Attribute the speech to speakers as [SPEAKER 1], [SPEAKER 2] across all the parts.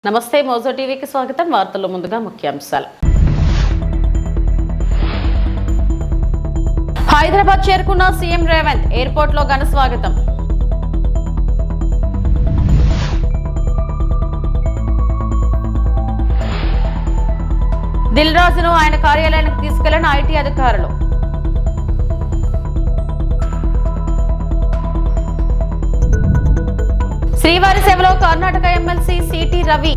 [SPEAKER 1] నమస్తే మోజో టీవీకి స్వాగతం. వార్తల్లో ముందుగా ముఖ్యాంశాలు. హైదరాబాద్ చేరుకున్న సీఎం రేవంత్, ఎయిర్పోర్ట్ లో ఘన స్వాగతం. దిల్ రాజును ఆయన కార్యాలయానికి తీసుకెళ్లిన ఐటీ అధికారులు. శ్రీవారి సేవలో Karnataka MLC city Ravi.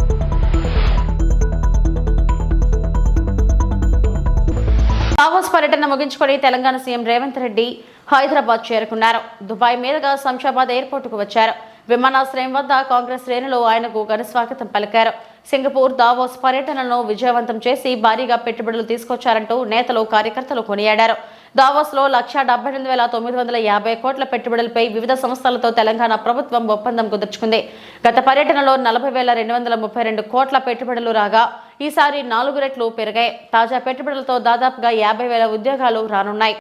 [SPEAKER 1] Davos పర్యటన ముగించుకొని తెలంగాణ సీఎం రేవంత్ రెడ్డి హైదరాబాద్ చేరుకున్నారు. దుబాయ్ మీదుగా శంషాబాద్ ఎయిర్పోర్టుకు వచ్చారు. విమానాశ్రయం వద్ద కాంగ్రెస్ శ్రేణులు ఆయనకు ఘన స్వాగతం పలికారు. సింగపూర్ దావోస్ పర్యటనను విజయవంతం చేసి భారీగా పెట్టుబడులు తీసుకొచ్చారంటూ నేతలు కార్యకర్తలు కొనియాడారు. దావోస్ లో 1,78,950 కోట్ల పెట్టుబడులపై వివిధ సంస్థలతో తెలంగాణ ప్రభుత్వం ఒప్పందం కుదుర్చుకుంది. గత పర్యటనలో 40,232 కోట్ల పెట్టుబడులు రాగా ఈసారి 4 రెట్లు పెరిగాయి. తాజా పెట్టుబడులతో దాదాపుగా 50,000 ఉద్యోగాలు రానున్నాయి.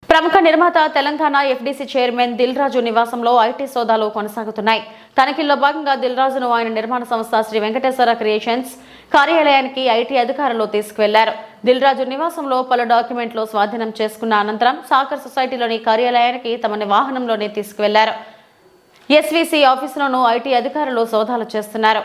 [SPEAKER 1] ప్రముఖ నిర్మాత తెలంగాణ ఎఫ్డీసీ చైర్మన్ దిల్ రాజు నివాసంలో ఐటీ సోదాలు కొనసాగుతున్నాయి. తనిఖీల్లో భాగంగా దిల్ రాజును ఆయన నిర్మాణ సంస్థ శ్రీ వెంకటేశ్వర క్రియేషన్స్ కార్యాలయానికి ఐటీ అధికారులు తీసుకువెళ్లారు. దిల్ రాజు నివాసంలో పలు డాక్యుమెంట్లు స్వాధీనం చేసుకున్న అనంతరం సాకర్ సొసైటీలోని కార్యాలయానికి తమ వాహనంలోనే తీసుకువెళ్లారు. ఎస్వీసీ ఆఫీసులోనూ ఐటీ అధికారులు సోదాలు చేస్తున్నారు.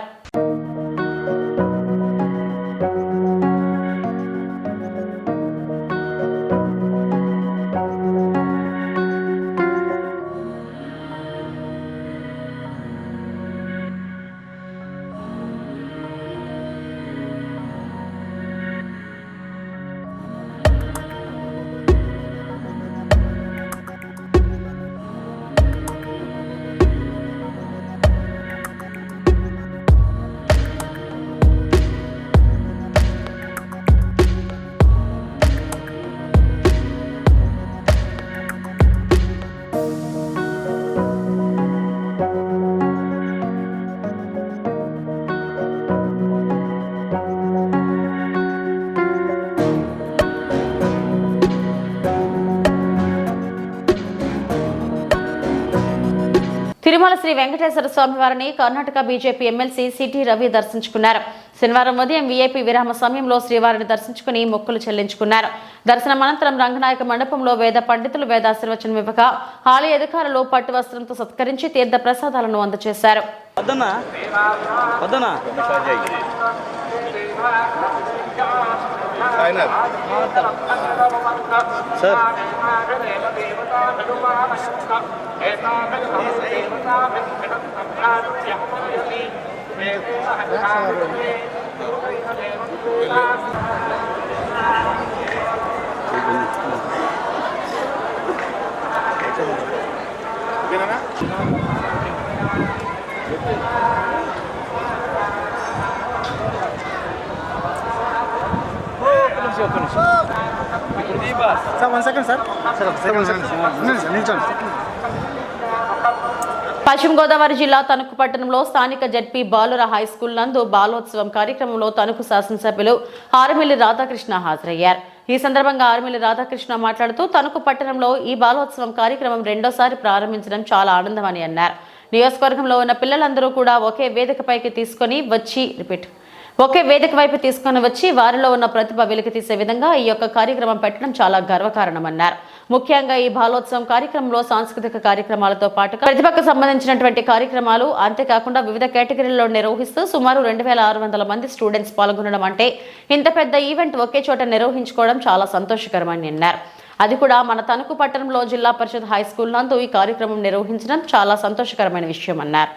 [SPEAKER 1] తిరుమల శ్రీ వెంకటేశ్వర స్వామి వారిని Karnataka BJP MLC city Ravi దర్శించుకున్నారు. శనివారం ఉదయం వీఐపీ విరామ సమయంలో శ్రీవారిని దర్శించుకుని మొక్కులు చెల్లించుకున్నారు. దర్శనం అనంతరం రంగనాయక మండపంలో వేద పండితులు వేదాశీర్వచనం ఇవ్వగా ఆలయ అధికారులు పట్టు వస్త్రంతో సత్కరించి తీర్థ ప్రసాదాలను అందజేశారు.
[SPEAKER 2] సార్
[SPEAKER 1] పశ్చిమ గోదావరి జిల్లా తణుకు పట్టణంలో స్థానిక జడ్పీ బాలుర హై స్కూల్ నందు బాలోత్సవం కార్యక్రమంలో తణుకు శాసనసభ్యులు ఆరుమిల్లి రాధాకృష్ణ హాజరయ్యారు. ఈ సందర్భంగా ఆరుమిల్లి రాధాకృష్ణ మాట్లాడుతూ తణుకు పట్టణంలో ఈ బాలోత్సవం కార్యక్రమం రెండోసారి ప్రారంభించడం చాలా ఆనందమని అన్నారు. నియోజకవర్గంలో ఉన్న పిల్లలందరూ కూడా ఒకే వేదిక వైపు తీసుకొని వచ్చి వారిలో ఉన్న ప్రతిభ వెలికి తీసే విధంగా ఈ యొక్క కార్యక్రమం పెట్టడం చాలా గర్వకారణమన్నారు. ముఖ్యంగా ఈ బాలోత్సవం కార్యక్రమంలో సాంస్కృతిక కార్యక్రమాలతో పాటుగా ప్రతిభకు సంబంధించినటువంటి కార్యక్రమాలు అంతేకాకుండా వివిధ కేటగిరీల్లో నిర్వహిస్తూ సుమారు 2600 మంది స్టూడెంట్స్ పాల్గొనడం అంటే ఇంత పెద్ద ఈవెంట్ ఒకే చోట నిర్వహించుకోవడం చాలా సంతోషకరమని అన్నారు. అది కూడా మన తణుకు పట్టణంలో జిల్లా పరిషత్ హై స్కూల్ నందు ఈ కార్యక్రమం నిర్వహించడం చాలా సంతోషకరమైన విషయం అన్నారు.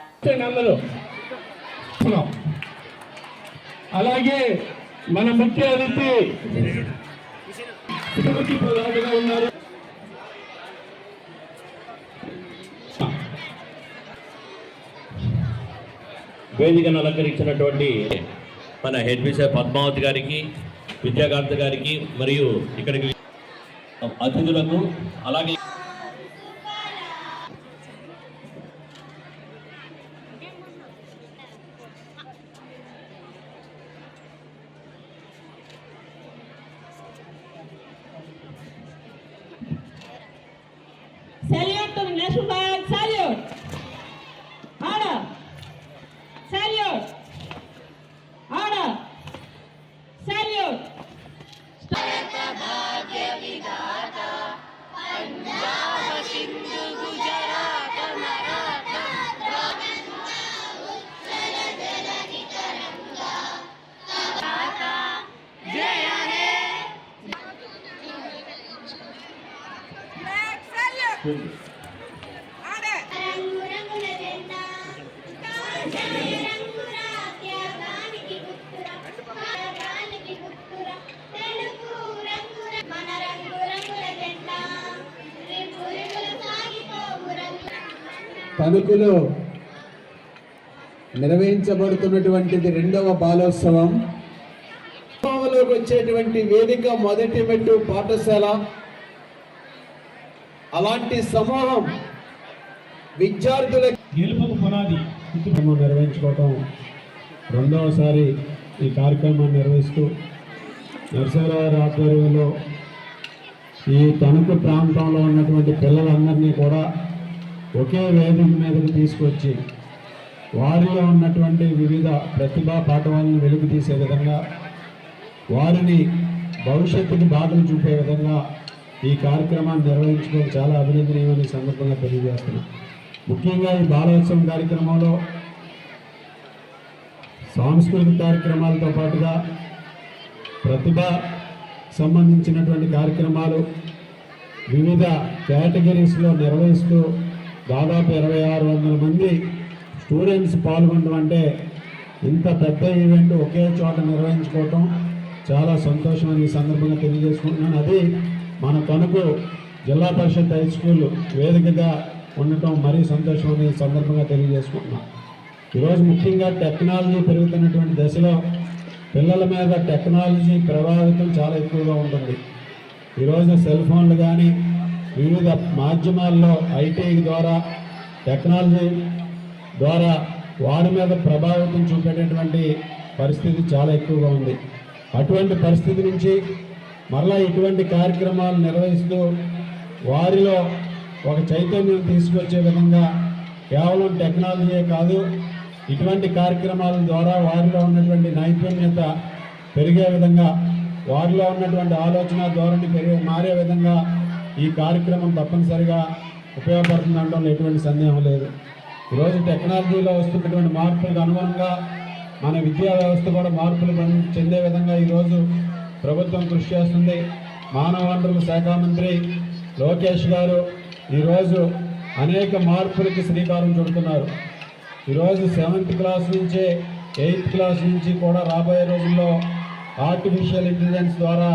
[SPEAKER 3] అలాగే మన ముఖ్య అతిథి ఉన్నారు. వేదికను అలంకరించినటువంటి మన హెడ్ మిస్టర్ పద్మావతి గారికి, విద్యాకాంత్ గారికి మరియు ఇక్కడికి అతిథులకు అలాగే
[SPEAKER 4] Salute to the national flag, salute! Order! Salute! Order! Salute!
[SPEAKER 5] తణుకులో నిర్వహించబడుతున్నటువంటిది రెండవ బాలోత్సవం. లోకి వచ్చేటువంటి వేదిక మొదటి మెట్టు పాఠశాల. అలాంటి సమూహం విద్యార్థుల
[SPEAKER 3] గెలుపుకు పునాది
[SPEAKER 5] నిర్వహించుకోవటం రెండవసారి ఈ కార్యక్రమాన్ని నిర్వహిస్తూ నరసింహరావు ఆధ్వర్యంలో ఈ తణుకు ప్రాంతంలో ఉన్నటువంటి పిల్లలందరినీ కూడా ఒకే వేదిక మీదకి తీసుకొచ్చి వారిలో ఉన్నటువంటి వివిధ ప్రతిభా పాఠవాలను వెలుగు తీసే విధంగా, వారిని భవిష్యత్తుకి బాటలు చూపే విధంగా ఈ కార్యక్రమాన్ని నిర్వహించుకోవడం చాలా అభినందనీయమని సందర్భంగా తెలియజేస్తున్నాం. ముఖ్యంగా ఈ బాలోత్సవం కార్యక్రమంలో సాంస్కృతిక కార్యక్రమాలతో పాటుగా ప్రతిభ సంబంధించినటువంటి కార్యక్రమాలు వివిధ కేటగిరీస్లో నిర్వహిస్తూ దాదాపు 2600 మంది స్టూడెంట్స్ పాల్గొనడం అంటే ఇంత పెద్ద ఈవెంట్ ఒకే చోట నిర్వహించుకోవటం చాలా సంతోషమని ఈ సందర్భంగా తెలియజేసుకుంటున్నాను. అది మన తణుకు జిల్లా పరిషత్ హై స్కూల్ వేదికగా ఉండటం మరీ సంతోషమని ఈ సందర్భంగా తెలియజేసుకుంటున్నాం. ఈరోజు ముఖ్యంగా టెక్నాలజీ పెరుగుతున్నటువంటి దశలో పిల్లల మీద టెక్నాలజీ ప్రభావితం చాలా ఎక్కువగా ఉంటుంది. ఈరోజు సెల్ ఫోన్లు కానీ వివిధ మాధ్యమాల్లో ఐటీ ద్వారా టెక్నాలజీ ద్వారా వారి మీద ప్రభావితం చూపేటటువంటి పరిస్థితి చాలా ఎక్కువగా ఉంది. అటువంటి పరిస్థితి నుంచి మరలా ఇటువంటి కార్యక్రమాలు నిర్వహిస్తూ వారిలో ఒక చైతన్యం తీసుకొచ్చే విధంగా కేవలం టెక్నాలజీయే కాదు, ఇటువంటి కార్యక్రమాల ద్వారా వారిలో ఉన్నటువంటి నైపుణ్యత పెరిగే విధంగా, వారిలో ఉన్నటువంటి ఆలోచన ధోరణి మారే విధంగా ఈ కార్యక్రమం తప్పనిసరిగా ఉపయోగపడుతుందనడంలో ఎటువంటి సందేహం లేదు. ఈరోజు టెక్నాలజీలో వస్తున్నటువంటి మార్పులకు అనుగుణంగా మన విద్యా వ్యవస్థ కూడా మార్పులు చెందే విధంగా ఈరోజు ప్రభుత్వం కృషి చేస్తుంది. మానవ వనరుల శాఖ మంత్రి లోకేష్ గారు ఈరోజు అనేక మార్పులకి శ్రీకారం చుడుతున్నారు. ఈరోజు 7th క్లాస్ నుంచే 8th క్లాస్ నుంచి కూడా రాబోయే రోజుల్లో ఆర్టిఫిషియల్ ఇంటెలిజెన్స్ ద్వారా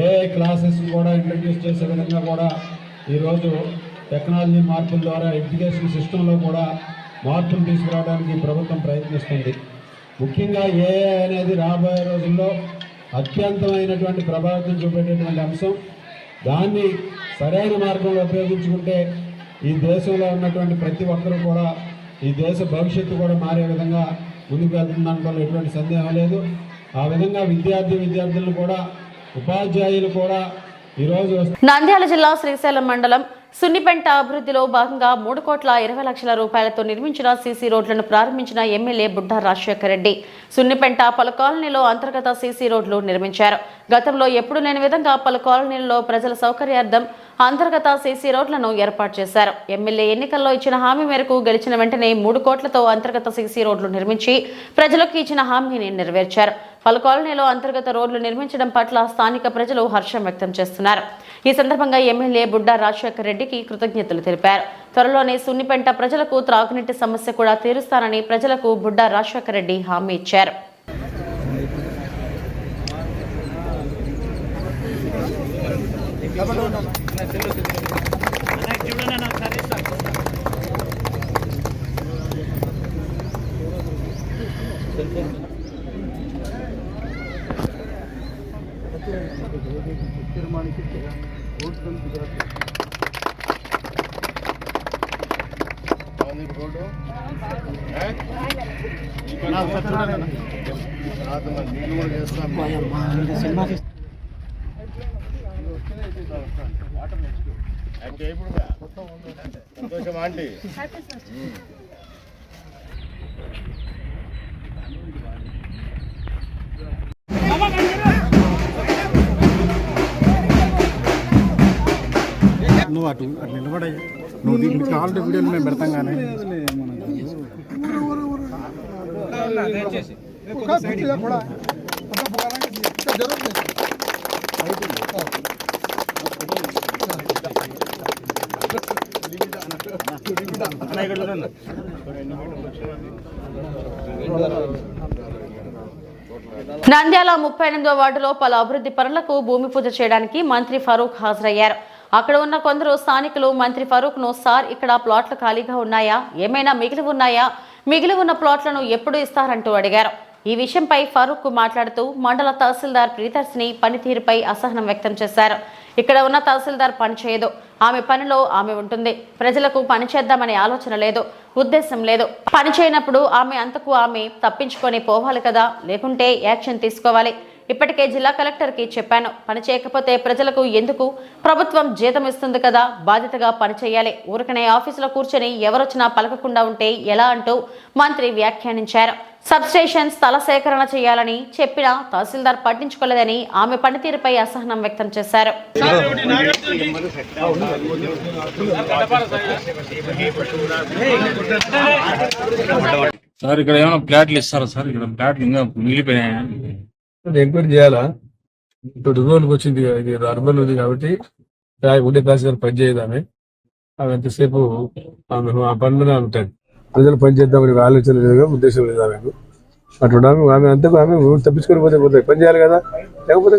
[SPEAKER 5] ఏఐ క్లాసెస్ కూడా ఇంట్రడ్యూస్ చేసే విధంగా కూడా ఈరోజు టెక్నాలజీ మార్పుల ద్వారా ఎడ్యుకేషన్ సిస్టంలో కూడా మార్పులు తీసుకురావడానికి ప్రభుత్వం ప్రయత్నిస్తుంది. ముఖ్యంగా ఏఐ అనేది రాబోయే రోజుల్లో అత్యంతమైనటువంటి ప్రభావితం చూపేటటువంటి అంశం. దాన్ని సరైన మార్గంలో ఉపయోగించుకుంటే ఈ దేశంలో ఉన్నటువంటి ప్రతి ఒక్కరూ కూడా ఈ దేశ భవిష్యత్తు కూడా మారే విధంగా ముందుకు వెళ్తుందనుకోవడం ఎటువంటి సందేహం లేదు. ఆ విధంగా విద్యార్థులను కూడా ఉపాధ్యాయులు కూడా ఈరోజు
[SPEAKER 1] నంద్యాల జిల్లా శ్రీశైలం మండలం సున్నిపెంట అభివృద్ధిలో భాగంగా 3,20,00,000 రూపాయలతో నిర్మించిన సీసీ రోడ్లను ప్రారంభించిన ఎమ్మెల్యే బుడ్డా రాజశేఖర రెడ్డి. సున్నిపెంట పలు కాలనీలో అంతర్గత సీసీ రోడ్లు నిర్మించారు. గతంలో ఎప్పుడు లేని విధంగా పలు కాలనీల్లో ప్రజల సౌకర్యార్థం అంతర్గత సీసీ రోడ్లను ఏర్పాటు చేశారు. ఎమ్మెల్యే ఎన్నికల్లో ఇచ్చిన హామీ మేరకు గెలిచిన వెంటనే 3 కోట్లతో అంతర్గత సీసీ రోడ్లు నిర్మించి ప్రజలకు ఇచ్చిన హామీని నెరవేర్చారు. పలు కాలనీలో అంతర్గత రోడ్లు నిర్మించడం పట్ల స్థానిక ప్రజలు హర్షం వ్యక్తం చేస్తున్నారు. ఈ సందర్భంగా ఎమ్మెల్యే బుడ్డా రాజశేఖర రెడ్డికి కృతజ్ఞతలు తెలిపారు. త్వరలోనే సున్నిపెంట ప్రజలకు త్రాగునీటి సమస్య కూడా తీరుస్తానని ప్రజలకు బుడ్డా రాజశేఖర రెడ్డి హామీ ఇచ్చారు.
[SPEAKER 2] సంతోషం ఆంటీ.
[SPEAKER 6] నువ్వు అటు నిలబడాయి. నువ్వు దీనికి కావాలంటే వీడియోలు మేము పెడతాం కానీ
[SPEAKER 1] నంద్యాల 38వ వార్డులో పలు అభివృద్ధి పనులకు భూమి పూజ చేయడానికి మంత్రి ఫరూక్ హాజరయ్యారు. అక్కడ ఉన్న కొందరు స్థానికులు మంత్రి ఫరూక్ ను, సార్ ఇక్కడ ప్లాట్లు ఖాళీగా ఉన్నాయా, ఏమైనా మిగిలి ఉన్నాయా, మిగిలి ఉన్న ప్లాట్లను ఎప్పుడు ఇస్తారంటూ అడిగారు. ఈ విషయంపై ఫరూక్ మాట్లాడుతూ మండల తహసీల్దార్ ప్రియదర్శిని పనితీరుపై అసహనం వ్యక్తం చేశారు. ఇక్కడ ఉన్న తహసీల్దార్ పని చేయదు, ఆమె పనిలో ఆమె ఉంటుంది. ప్రజలకు పని చేద్దామనే ఆలోచన లేదు, ఉద్దేశం లేదు. పని చేయనప్పుడు ఆమె అంతకు ఆమె తప్పించుకొని పోవాలి కదా, లేకుంటే యాక్షన్ తీసుకోవాలి. ఇప్పటికే జిల్లా కలెక్టర్కి చెప్పాను, పని చేయకపోతే ప్రజలకు ఎందుకు, ప్రభుత్వం జీతం ఇస్తుంది కదా, బాధ్యతగా పని చేయాలి. ఊరికనే ఆఫీసులో కూర్చొని ఎవరొచ్చినా పలకకుండా ఉంటే ఎలా అంటూ మంత్రి వ్యాఖ్యానించారు. సబ్స్టేషన్ స్థల సేకరణ చేయాలని చెప్పినా తహసీల్దార్ పట్టించుకోలేదని ఆమె పనితీరుపై అసహనం వ్యక్తం చేశారు.
[SPEAKER 7] సార్ ఇక్కడ ఏమైనా ప్లాట్లు ఇస్తారా సార్? ఇక్కడ ప్లాట్లు ఇంకా మిగిలిపోయినాయా?
[SPEAKER 6] ఎంక్వైరీ చేయాలా? ఇప్పుడు రోజులకు వచ్చింది, ఇది అర్బన్ ఉంది కాబట్టి ఉండే తహసీల్దార్ పని చేయదామే. అవి ఎంతసేపు ఆమె ఆ పనులు ఉంటాయి. ప్రజలు పని చేద్దామని ఆలోచన లేదు, ఉద్దేశం లేదా ఆమెకు. అట్లా ఆమె అంతకు ఆమె తప్పించుకొని పోతాయి. పని చేయాలి కదా, లేకపోతే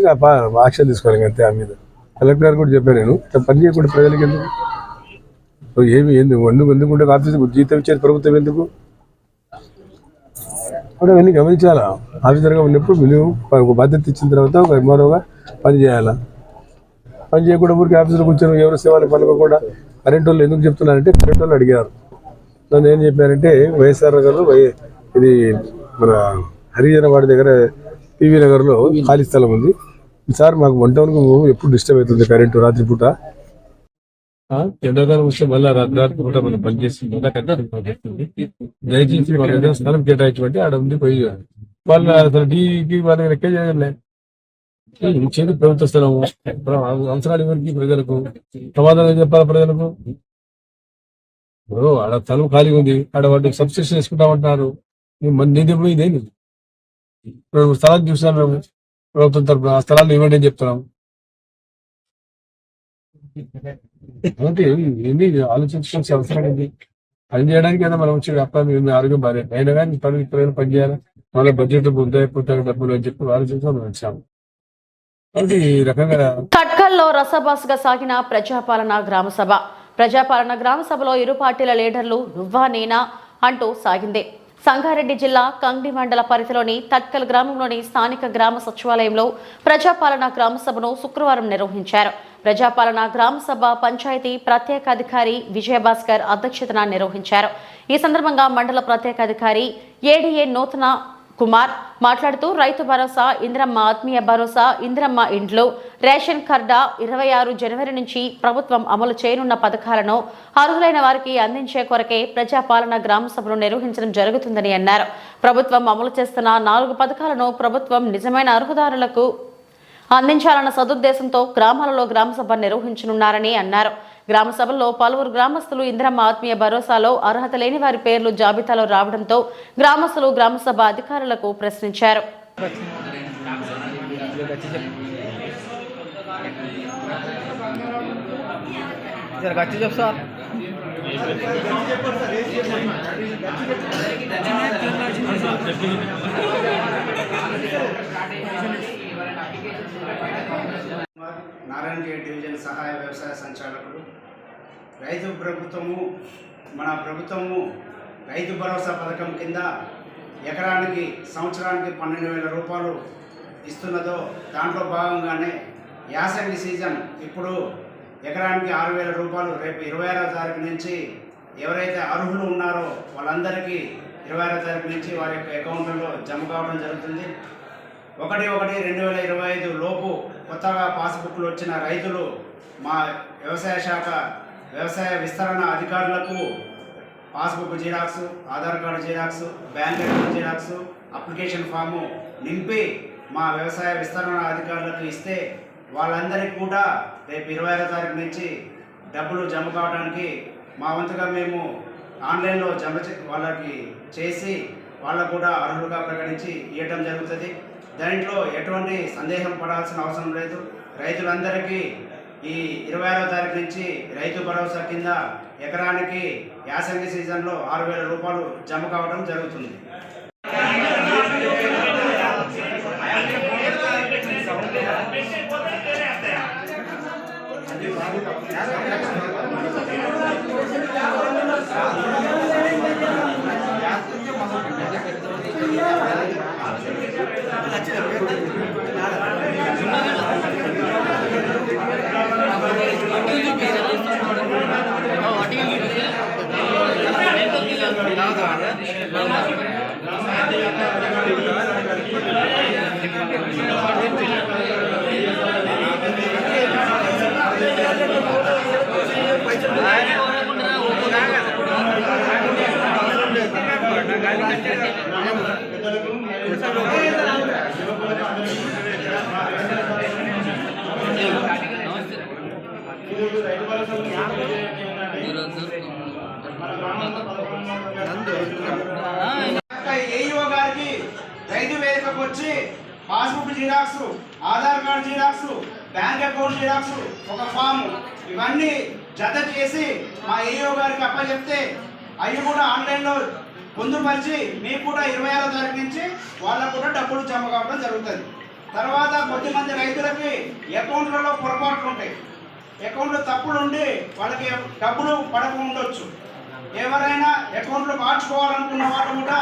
[SPEAKER 6] యాక్షన్ తీసుకోవాలి అంతే. ఆమె మీద కలెక్టర్ గారు కూడా చెప్పాను నేను, పని చేయకుండా ప్రజలకి ఎందుకు, ఏమి ఎందుకుంటే ఆఫీస్ జీతం ఇచ్చేది ప్రభుత్వం ఎందుకు కూడా అవన్నీ గమనించాలా. ఆఫీసర్గా ఉన్నప్పుడు మినిమం ఒక బాధ్యత ఇచ్చిన తర్వాత ఒక ఎంఆర్ఓగా పని చేయాలా. పని చేయకుండా ఊరికి ఆఫీసులో కూర్చొని ఎవరు సేవలు పనుకోకుండా కరెంట్ వాళ్ళు ఎందుకు చెప్తున్నారంటే, కరెంట్ వాళ్ళు అడిగారు. నన్ను ఏం చెప్పారంటే, వైఎస్ఆర్ నగర్లో ఇది మన హరిజన వాడి దగ్గర పివి నగర్లో ఖాళీ స్థలం ఉంది సార్, మాకు 1 టౌన్కు ఎప్పుడు డిస్టర్బ్ అవుతుంది కరెంటు రాత్రిపూట. ఎండాకాలం వస్తే మళ్ళీ రాత్రిపూట మనం పనిచేస్తుంది, దయచేసి మాకు ఏదైనా స్థలం కేటాయించమంటే ఆడ ఉంది పోయి వాళ్ళ అసలు డీకి వాళ్ళ లెక్క చేయలే. ఇచ్చేది ప్రభుత్వ స్థలము, అవసరాలు ఎవరికి, ప్రజలకు సమాధానం చెప్పాలి. ప్రజలకు ఆడ స్థలం ఖాళీ ఉంది, ఆడ వాటికి సబ్స్క్రిప్షన్ వేసుకుంటామంటున్నారు. నీది ఎప్పుడు ఇదేంటి? 2 స్థలాలు చూసాను మేము, ప్రభుత్వం తరఫున ఆ స్థలాలు ఇవ్వండి అని చెప్తున్నాం. కాబట్టి ఏంది ఆలోచించాల్సిన అవసరం ఏంటి? పని చేయడానికి ఏదో మనం వచ్చి వ్యాపారం ఆరోగ్యం బాగాలేదు అయినా కానీ ఇప్పుడు పని చేయాలి, మళ్ళీ బడ్జెట్ బుద్ధి అయిపోతాయి డబ్బులు అని చెప్పి ఆలోచించి మనం వచ్చాము. కాబట్టి ఈ రకంగా
[SPEAKER 1] కట్కల్లో రసబాసుగా సాగిన ప్రజాపాలన గ్రామసభ. ప్రజాపాలన గ్రామసభలో ఇరు పార్టీల లీడర్లు నువ్వా నేనా అంటూ సాగింది. సంగారెడ్డి జిల్లా కంగ్డి మండల పరిధిలోని తట్కల్ గ్రామంలోని స్థానిక గ్రామ సచివాలయంలో ప్రజాపాలన గ్రామసభను శుక్రవారం నిర్వహించారు. ప్రజాపాలన గ్రామసభ పంచాయతీ ప్రత్యేక అధికారి విజయభాస్కర్ అధ్యక్షతన నిర్వహించారు. ఈ సందర్భంగా మండల ప్రత్యేక అధికారి ఏడీఏ నూతన కుమార్ మాట్లాడుతూ రైతు భరోసా, ఇందిరమ్మ ఆత్మీయ భరోసా, ఇందిరమ్మ ఇండ్లు, రేషన్ కార్డా 26 జనవరి నుంచి ప్రభుత్వం అమలు చేయనున్న పథకాలను అర్హులైన వారికి అందించే కొరకే ప్రజాపాలన గ్రామ సభను నిర్వహించడం జరుగుతుందని అన్నారు. ప్రభుత్వం అమలు చేస్తున్న 4 పథకాలను ప్రభుత్వం నిజమైన అర్హుదారులకు అందించాలన్న సదుద్దేశంతో గ్రామాలలో గ్రామసభ నిర్వహించనున్నారని అన్నారు. గ్రామ సభల్లో పలువురు గ్రామస్తులు ఇందిరమ్మ ఆత్మీయ భరోసాలో అర్హత లేని వారి పేర్లు జాబితాలో రావడంతో గ్రామస్తులు గ్రామసభ అధికారులకు ప్రశ్నించారు.
[SPEAKER 8] నారాయణగేట్ డివిజన్ సహాయ వ్యవసాయ సంచాలకుడు. రైతు ప్రభుత్వము మన ప్రభుత్వము రైతు భరోసా పథకం కింద ఎకరానికి సంవత్సరానికి 12,000 రూపాయలు ఇస్తున్నదో దాంట్లో భాగంగానే యాసంగి సీజన్ ఇప్పుడు ఎకరానికి 6,000 రూపాయలు రేపు 26వ తారీఖు నుంచి ఎవరైతే అర్హులు ఉన్నారో వాళ్ళందరికీ 26వ తారీఖు నుంచి వారి యొక్క అకౌంట్లలో జమ కావడం జరుగుతుంది. 1/1/2025 లోపు కొత్తగా పాస్బుక్లు వచ్చిన రైతులు మా వ్యవసాయ శాఖ వ్యవసాయ విస్తరణ అధికారులకు passbook xerox, Aadhaar card xerox, bank account xerox, application form నింపి మా వ్యవసాయ విస్తరణ అధికారులకు ఇస్తే వాళ్ళందరికీ కూడా రేపు 26వ తారీఖు నుంచి డబ్బులు జమ కావడానికి మా వంతుగా మేము ఆన్లైన్లో వాళ్ళకి చేసి వాళ్ళకు కూడా అర్హులుగా ప్రకటించి ఇవ్వడం జరుగుతుంది. దాంట్లో ఎటువంటి సందేహం పడాల్సిన అవసరం లేదు. రైతులందరికీ ఈ 26వ తారీఖు నుంచి రైతు భరోసా కింద ఎకరానికి యాసంగి సీజన్లో 6,000 రూపాయలు జమ కావడం జరుగుతుంది. ఏఈఓ గారికి రైతు వేదికకు వచ్చి passbook xerox, Aadhaar card xerox, bank account xerox, ఒక ఫాము ఇవన్నీ జత చేసి మా ఏఈఓ గారికి అప్పచెప్తే అవి కూడా ఆన్లైన్లో పొందుపరిచి మీకు కూడా 26వ తారీఖు నుంచి వాళ్ళకు కూడా డబ్బులు జమ కావడం జరుగుతుంది. తర్వాత కొద్దిమంది రైతులకి అకౌంట్లలో పొరపాట్లు ఉంటాయి, అకౌంట్లో తప్పులు ఉండి వాళ్ళకి డబ్బులు పడక ఉండొచ్చు. ఎవరైనా అకౌంట్లు మార్చుకోవాలనుకున్న వాళ్ళు కూడా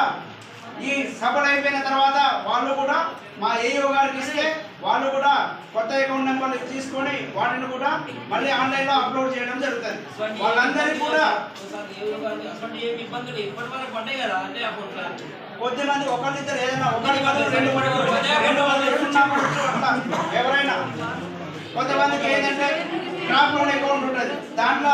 [SPEAKER 8] ఈ సభలు అయిపోయిన తర్వాత వాళ్ళు కూడా మా ఏఈఓ గారికి ఇస్తే వాళ్ళు కూడా కొత్త అకౌంట్ నెంబర్లు తీసుకొని వాటిని కూడా మళ్ళీ ఆన్లైన్లో అప్లోడ్ చేయడం జరుగుతుంది. వాళ్ళందరికీ కూడా కొద్దిమంది ఒకరిద్దరు ఏదైనా ఎవరైనా కొంతమందికి ఏంటంటే క్రాప్ లోన్ అకౌంట్ ఉంటుంది, దాంట్లో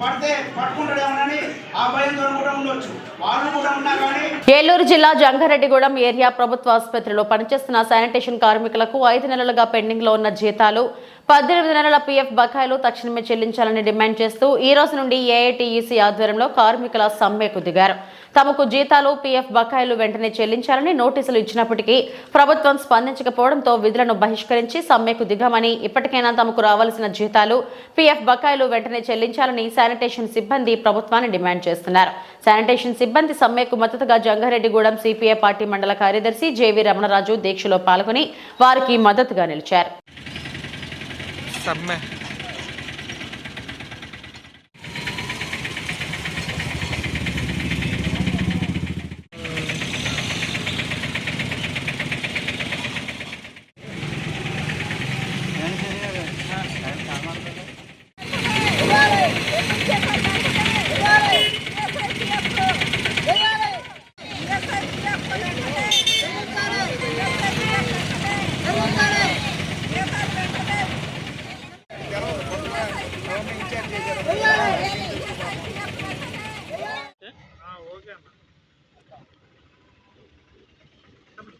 [SPEAKER 8] పడితే పట్టుకుంటాడేమోనని ఆ భయంతో కూడా ఉండొచ్చు, వాళ్ళు కూడా ఉన్నా కానీ.
[SPEAKER 1] ఏలూరు జిల్లా జంగారెడ్డిగూడెం ఏరియా ప్రభుత్వ ఆసుపత్రిలో పనిచేస్తున్న శానిటేషన్ కార్మికులకు 5 నెలలుగా పెండింగ్ లో ఉన్న జీతాలు, 18 నెలల పీఎఫ్ బకాయిలు తక్షణమే చెల్లించాలని డిమాండ్ చేస్తూ ఈ రోజు నుండి ఏఐటీయూసీ ఆధ్వర్యంలో కార్మికుల సమ్మెకు దిగారు. తమకు జీతాలు, పీఎఫ్ బకాయిలు వెంటనే చెల్లించాలని నోటీసులు ఇచ్చినప్పటికీ ప్రభుత్వం స్పందించకపోవడంతో విధులను బహిష్కరించి సమ్మెకు దిగామని, ఇప్పటికైనా తమకు రావాల్సిన జీతాలు, పీఎఫ్ బకాయిలు వెంటనే చెల్లించాలని శానిటేషన్ సిబ్బంది ప్రభుత్వాన్ని డిమాండ్ చేస్తున్నారు. శానిటేషన్ సిబ్బంది సమ్మెకు మద్దతుగా జంగారెడ్డిగూడెం సిపిఐ పార్టీ మండల కార్యదర్శి జేవి రమణరాజు దీక్షలో పాల్గొని వారికి మద్దతుగా నిలిచారు.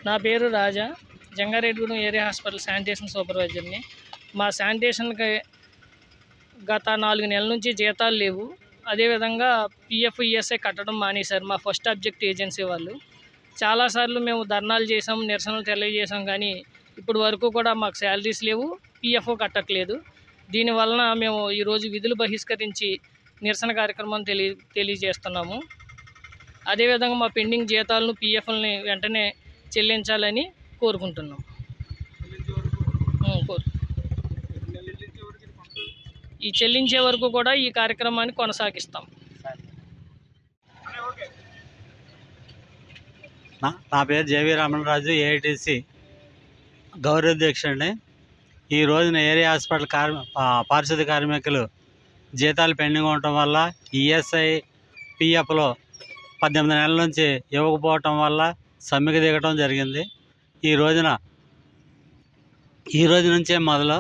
[SPEAKER 9] నా పేరు రాజా, జంగారెడ్డిగూడెం ఏరియా హాస్పిటల్ శానిటేషన్ సూపర్వైజర్ని. మా శానిటేషన్కి గత 4 నెలల నుంచి జీతాలు లేవు. అదేవిధంగా పిఎఫ్, ఈఎస్ఐ కట్టడం మానేశారు మా ఫస్ట్ ఆబ్జెక్ట్ ఏజెన్సీ వాళ్ళు. చాలాసార్లు మేము ధర్నాలు చేసాం, నిరసనలు తెలియజేసాం, కానీ ఇప్పుడు వరకు కూడా మాకు శాలరీస్ లేవు, పిఎఫ్ కట్టట్లేదు. దీనివలన మేము ఈరోజు విధులు బహిష్కరించి నిరసన కార్యక్రమం తెలియజేస్తున్నాము. అదేవిధంగా మా పెండింగ్ జీతాలను, పిఎఫ్లని వెంటనే చెల్లించాలని కోరుకుంటున్నాం. ఈ చెల్లించే వరకు కూడా ఈ కార్యక్రమాన్ని కొనసాగిస్తాం.
[SPEAKER 10] నా పేరు జేవి రమణరాజు, ఏఐటీసీ గౌరవాధ్యక్షుడిని. ఈ రోజున ఏరియా హాస్పిటల్ పారిశుద్ధ్య కార్మికులు జీతాలు పెండింగ్ ఉండటం వల్ల, ఈఎస్ఐ, పిఎఫ్లో 18 నెలల నుంచి ఇవ్వకపోవటం వల్ల సమ్మెకు దిగటం జరిగింది. ఈ రోజు నుంచే మొదలు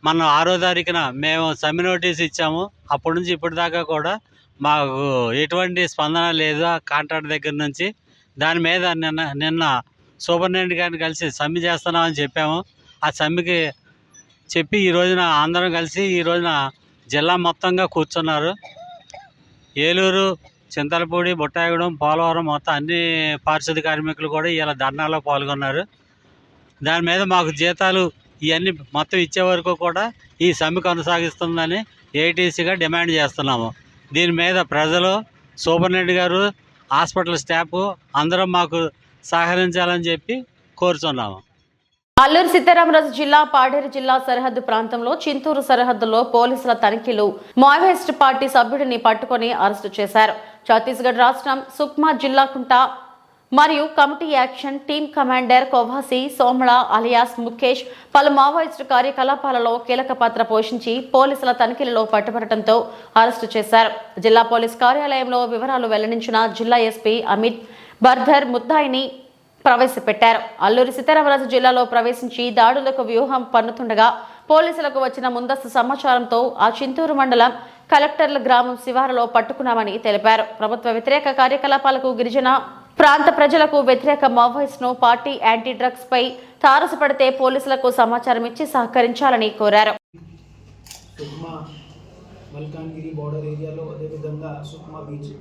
[SPEAKER 10] మనం 6వ తారీఖున మేము సమ్మె నోటీస్ ఇచ్చాము. అప్పటి నుంచి ఇప్పటి దాకా కూడా మాకు ఎటువంటి స్పందన లేదు ఆ కాంట్రాక్ట్ దగ్గర నుంచి. దాని మీద నిన్న సూపరింటెండెంట్ గారిని కలిసి సమ్మె చేస్తున్నామని చెప్పాము. ఆ సమ్మెకి చెప్పి ఈ రోజున అందరం కలిసి ఈ రోజున జిల్లా మొత్తంగా కూర్చున్నారు. ఏలూరు, చింతలపూడి, బుట్టాయిగూడెం, పోలవరం మొత్తం అన్ని పారిశుద్ధ్య కార్మికులు కూడా ఇలా ధర్నాలో పాల్గొన్నారు. దాని మీద మాకు జీతాలు ఇవన్నీ మొత్తం ఇచ్చే వరకు కూడా ఈ సమ్మె కొనసాగిస్తుందని ఏఐటీసీగా డిమాండ్ చేస్తున్నాము. దీని మీద ప్రజలు, సూపరింటెండెంట్ గారు, హాస్పిటల్ స్టాఫ్ అందరం మాకు సహకరించాలని చెప్పి కోరుతున్నాము.
[SPEAKER 1] అల్లూరు సీతారామరాజు జిల్లా పాడేరు జిల్లా సరిహద్దు ప్రాంతంలో చింతూరు సరిహద్దులో పోలీసుల తనిఖీలు మావోయిస్ట్ పార్టీ సభ్యుడిని పట్టుకొని అరెస్టు చేశారు. ఛత్తీస్గఢ్ రాష్ట్రం సుక్మా జిల్లా కుంట మరియు committee action team commander Kovasi Somala alias Mukesh పలు మావోయిస్టు కార్యకలాపాలలో కీలక పాత్ర పోషించి పోలీసుల తనిఖీలలో పట్టుబడటంతో అరెస్టు చేశారు. జిల్లా పోలీస్ కార్యాలయంలో వివరాలు వెల్లడించిన జిల్లా ఎస్పీ అమిత్ బర్ధర్ ముద్దాయిని ప్రవేశపెట్టారు. అల్లూరి సీతారామరాజు జిల్లాలో ప్రవేశించి దాడులకు వ్యూహం పన్నుతుండగా పోలీసులకు వచ్చిన ముందస్తు సమాచారంతో ఆ చింతూరు మండలం కలెక్టర్ల గ్రామం శివారులో పట్టుకున్నామని తెలిపారు. ప్రభుత్వ వ్యతిరేక కార్యకలాపాలకు, గిరిజన ప్రాంత ప్రజలకు వ్యతిరేక మావోయిస్ట్ను పార్టీ యాంటీ డ్రగ్స్ పై తారసపడితే పోలీసులకు సమాచారం ఇచ్చి సహకరించాలని కోరారు.
[SPEAKER 11] సుక్మా మల్కాన్గిరి బార్డర్ ఏరియాలో, అదేవిధంగా సుక్మా బీచ్,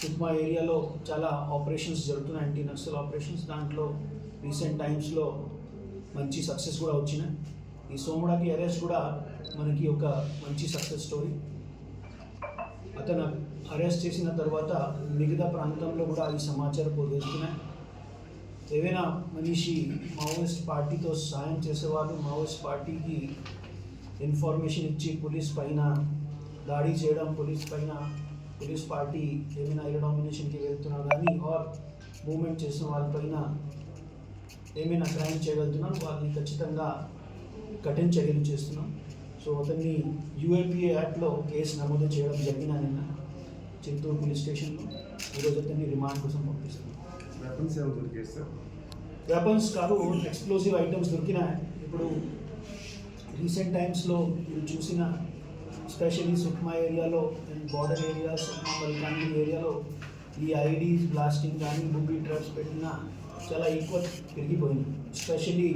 [SPEAKER 11] సుక్మా ఏరియాలో చాలా ఆపరేషన్స్ జరుగుతున్నాయి, యాంటీ నక్సల్ ఆపరేషన్స్. దాంట్లో రీసెంట్ టైమ్స్లో మంచి సక్సెస్ కూడా వచ్చినాయి. ఈ సోముడాకి అరెస్ట్ కూడా మనకి ఒక మంచి సక్సెస్ స్టోరీ. అతను అరెస్ట్ చేసిన తర్వాత మిగతా ప్రాంతంలో కూడా ఈ సమాచారం వెళ్తున్నాయి. ఏవైనా మనిషి మావోయిస్ట్ పార్టీతో సాయం చేసేవాళ్ళు మావోయిస్ట్ పార్టీకి ఇన్ఫర్మేషన్ ఇచ్చి పోలీస్ పైన దాడి చేయడం, పోలీస్ పార్టీ ఏమైనా డామినేషన్కి వెళ్తున్నా కానీ ఆర్ మూవ్మెంట్ చేసిన వాళ్ళపైన ఏమైనా క్రైమ్ చేయగలుగుతున్నాం, వాళ్ళని ఖచ్చితంగా కఠిన చర్యలు చేస్తున్నాం. సో అతన్ని యూఏపీఏ యాక్ట్లో కేసు నమోదు చేయడం జరిగిన నిన్న చింతూరు పోలీస్ స్టేషన్లో. ఈరోజు అతన్ని రిమాండ్ కోసం పంపిస్తున్నాం. వెపన్స్ కాదు, ఎక్స్ప్లోజివ్ ఐటమ్స్ దొరికినాయి. ఇప్పుడు రీసెంట్ టైమ్స్లో మీరు చూసిన ఎస్పెషల్లీ సుక్మా ఏరియాలో and border area Sukma Malkangiri ఏరియాలో ఈ ఐడీస్ బ్లాస్టింగ్ కానీ బుబ్బీ ట్రాప్స్ పెట్టిన చాలా ఎక్కువ పెరిగిపోయింది. ఎస్పెషల్లీ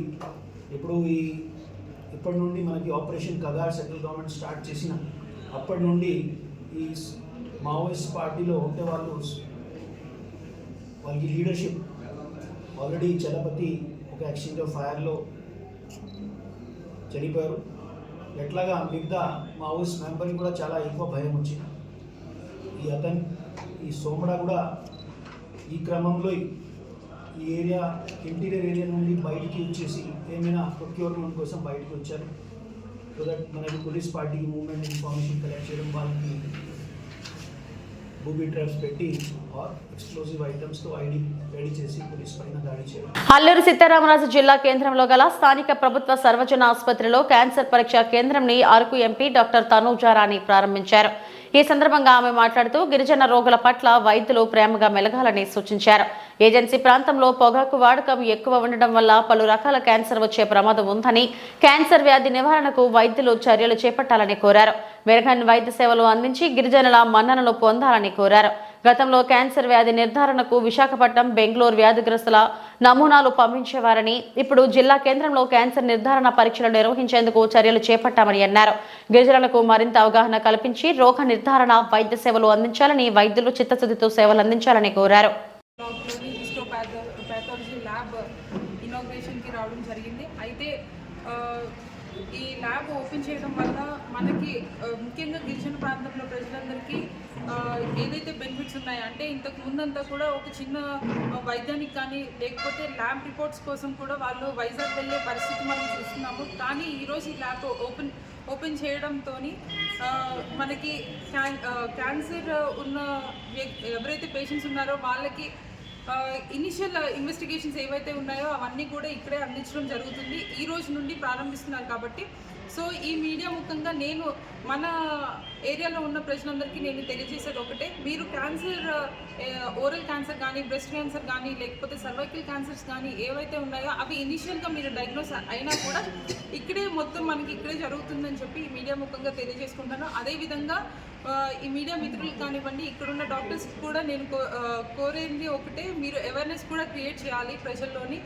[SPEAKER 11] ఇప్పటి నుండి మనకి operation Kagar central government start చేసిన అప్పటి నుండి ఈ మావోయిస్ట్ పార్టీలో ఉంటే వాళ్ళకి లీడర్షిప్ ఆల్రెడీ చలపతి ఒక ఎక్స్చేంజ్ ఆఫ్ ఫైర్లో చనిపోయారు. ఎట్లాగా మిగతా మావోయిస్ట్ మెంబర్కి కూడా చాలా ఎక్కువ భయం వచ్చింది. ఈ సోమడ కూడా ఈ క్రమంలో ఈ ఏరియా ఇంటీరియర్ ఏరియా నుండి బయటికి వచ్చేసి ఏమైనా ప్రొక్యూర్మెంట్ కోసం బయటికి వచ్చారు. సో దట్ మనకి పోలీస్ పార్టీకి మూవ్మెంట్ ఇన్ఫర్మేషన్ కలెక్ట్ చేయడం, వాళ్ళకి బూబీ ట్రాప్స్ పెట్టి ఆర్ ఎక్స్ప్లోజివ్ ఐటమ్స్తో ఐడి రెడీ చేసి పోలీస్ పైన దాడి చేయడం.
[SPEAKER 1] అల్లూరు సీతారామరాజు జిల్లా కేంద్రంలో గల స్థానిక ప్రభుత్వ సర్వజన ఆసుపత్రిలో క్యాన్సర్ పరీక్షా కేంద్రంని అరకు ఎంపీ డాక్టర్ తనూజా రాణి ప్రారంభించారు. ఈ సందర్భంగా ఆమె మాట్లాడుతూ గిరిజన రోగుల పట్ల వైద్యులు ప్రేమగా మెలగాలని సూచించారు. ఏజెన్సీ ప్రాంతంలో పొగాకు వాడకం ఎక్కువ ఉండడం వల్ల పలు రకాల క్యాన్సర్ వచ్చే ప్రమాదం ఉందని, క్యాన్సర్ వ్యాధి నివారణకు వైద్యులు చర్యలు చేపట్టాలని కోరారు. మెరుగైన వైద్య సేవలు అందించి గిరిజనుల మన్ననలు పొందాలని కోరారు. గతంలో క్యాన్సర్ వ్యాధి నిర్ధారణకు విశాఖపట్నం, బెంగళూరు వ్యాధిగ్రస్తుల నమూనాలు పంపించేవారని, ఇప్పుడు జిల్లా కేంద్రంలో క్యాన్సర్ నిర్ధారణ పరీక్షలు నిర్వహించేందుకు చర్యలు చేపట్టామని అన్నారు. గిరిజనులకు మరింత అవగాహన కల్పించి రోగ నిర్ధారణ వైద్య సేవలు అందించాలని, వైద్యులు చిత్తశుద్ధితో సేవలు అందించాలని కోరారు.
[SPEAKER 12] రావడం జరిగింది. అయితే ఈ ల్యాబ్ ఓపెన్ చేయడం వల్ల మనకి ముఖ్యంగా గిరిజన ప్రాంతంలో ప్రజలందరికీ ఏదైతే బెనిఫిట్స్ ఉన్నాయో, అంటే ఇంతకు ముందంతా కూడా ఒక చిన్న వైద్యానికి కానీ లేకపోతే ల్యాబ్ రిపోర్ట్స్ కోసం కూడా వాళ్ళు వైజాగ్ వెళ్ళే పరిస్థితి మనం చూస్తున్నాము. కానీ ఈరోజు ఈ ల్యాబ్ ఓపెన్ చేయడంతో మనకి క్యాన్సర్ ఉన్న ఎవరైతే పేషెంట్స్ ఉన్నారో వాళ్ళకి ఇనిషియల్ ఇన్వెస్టిగేషన్స్ ఏవైతే ఉన్నాయో అవన్నీ కూడా ఇక్కడే అందించడం జరుగుతుంది. ఈ రోజు నుండి ప్రారంభిస్తున్నారు కాబట్టి సో ఈ మీడియా ముఖ్యంగా నేను మన ఏరియాలో ఉన్న ప్రజలందరికీ నేను తెలియజేసేది ఒకటే, మీరు క్యాన్సర్, ఓరల్ క్యాన్సర్ కానీ, బ్రెస్ట్ క్యాన్సర్ కానీ, లేకపోతే సర్వైకల్ క్యాన్సర్స్ కానీ ఏవైతే ఉన్నాయో అవి ఇనిషియల్గా మీరు డయాగ్నోస్ అయినా కూడా ఇక్కడే మొత్తం మనకి ఇక్కడే జరుగుతుందని చెప్పి ఈ మీడియా ముఖ్యంగా తెలియజేసుకుంటాను. అదేవిధంగా ఈ మీడియా మిత్రులకు కానివ్వండి, ఇక్కడున్న డాక్టర్స్ కూడా నేను కోరేది ఒకటే, మీరు అవేర్నెస్ కూడా క్రియేట్ చేయాలి ప్రజల్లోని.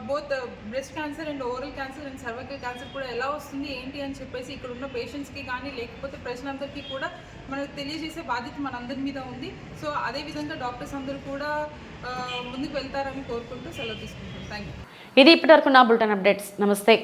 [SPEAKER 12] Both breast cancer and oral cancer and cervical cancer కూడా ఎలా వస్తుంది ఏంటి అని చెప్పేసి ఇక్కడ ఉన్న పేషెంట్స్కి కానీ లేకపోతే ప్రజలందరికీ కూడా మనకు తెలియజేసే బాధ్యత మనందరి మీద ఉంది. సో అదేవిధంగా డాక్టర్స్ అందరూ కూడా ముందుకు వెళ్తారని కోరుకుంటూ సెలవు తీసుకుంటాం. Thank you.
[SPEAKER 1] ఇది ఇప్పటివరకు నా బులెటిన్ అప్డేట్స్. నమస్తే.